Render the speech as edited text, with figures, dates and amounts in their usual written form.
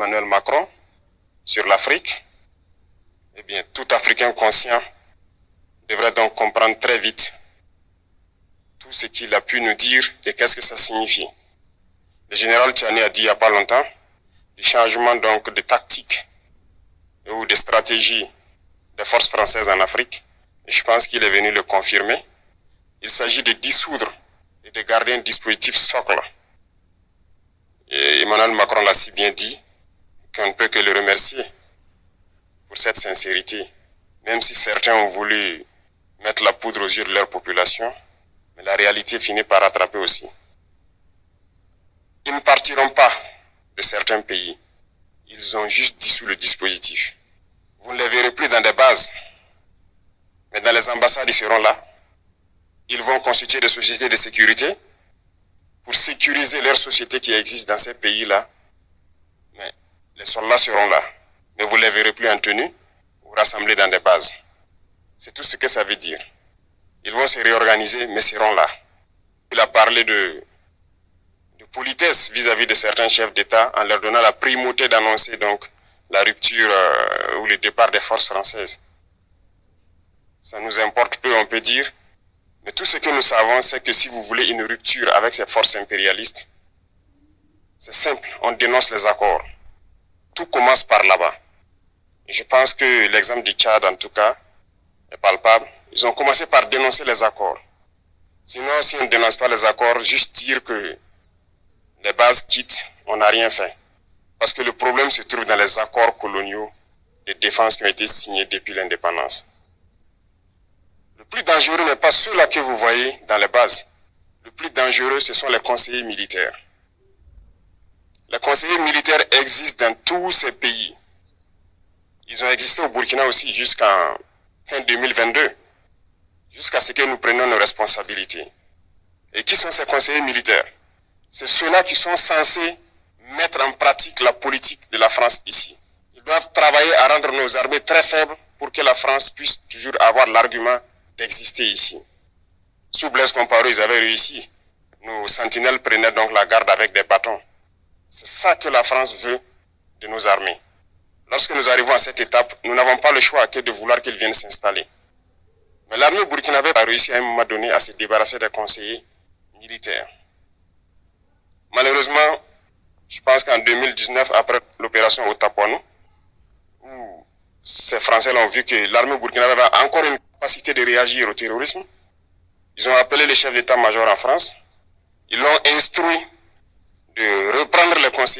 Emmanuel Macron sur l'Afrique, eh bien, tout Africain conscient devrait donc comprendre très vite tout ce qu'il a pu nous dire et qu'est-ce que ça signifie. Le général Tchiani a dit il n'y a pas longtemps du changement donc de tactique ou de stratégie des forces françaises en Afrique. Et je pense qu'il est venu le confirmer. Il s'agit de dissoudre et de garder un dispositif socle. Et Emmanuel Macron l'a si bien dit qu'on ne peut que le remercier pour cette sincérité. Même si certains ont voulu mettre la poudre aux yeux de leur population, mais la réalité finit par rattraper aussi. Ils ne partiront pas de certains pays. Ils ont juste dissous le dispositif. Vous ne les verrez plus dans des bases, mais dans les ambassades, ils seront là. Ils vont constituer des sociétés de sécurité pour sécuriser leurs sociétés qui existent dans ces pays-là. Mais les soldats seront là. Mais vous ne les verrez plus en tenue ou rassemblés dans des bases. C'est tout ce que ça veut dire. Ils vont se réorganiser, mais seront là. Il a parlé de politesse vis-à-vis de certains chefs d'État en leur donnant la primauté d'annoncer donc la rupture ou le départ des forces françaises. Ça nous importe peu, on peut dire. Mais tout ce que nous savons, c'est que si vous voulez une rupture avec ces forces impérialistes, c'est simple, on dénonce les accords. Tout commence par là-bas. Je pense que l'exemple du Tchad, en tout cas, est palpable. Ils ont commencé par dénoncer les accords. Sinon, si on ne dénonce pas les accords, juste dire que les bases quittent, on n'a rien fait. Parce que le problème se trouve dans les accords coloniaux de défense qui ont été signés depuis l'indépendance. Le plus dangereux n'est pas ceux-là que vous voyez dans les bases. Le plus dangereux, ce sont les conseillers militaires. Les conseillers militaires existent dans tous ces pays. Ils ont existé au Burkina aussi jusqu'en fin 2022, jusqu'à ce que nous prenions nos responsabilités. Et qui sont ces conseillers militaires? C'est ceux-là qui sont censés mettre en pratique la politique de la France ici. Ils doivent travailler à rendre nos armées très faibles pour que la France puisse toujours avoir l'argument d'exister ici. Sous Blaise Compaoré, ils avaient réussi. Nos sentinelles prenaient donc la garde avec des bâtons. C'est ça que la France veut de nos armées. Lorsque nous arrivons à cette étape, nous n'avons pas le choix que de vouloir qu'ils viennent s'installer. Mais l'armée burkinabé a réussi à un moment donné à se débarrasser des conseillers militaires. Malheureusement, je pense qu'en 2019, après l'opération Otapoano, où ces Français ont vu que l'armée burkinabé avait encore une capacité de réagir au terrorisme, ils ont appelé le chef d'état-major en France, ils l'ont instruit de reprendre les conseillers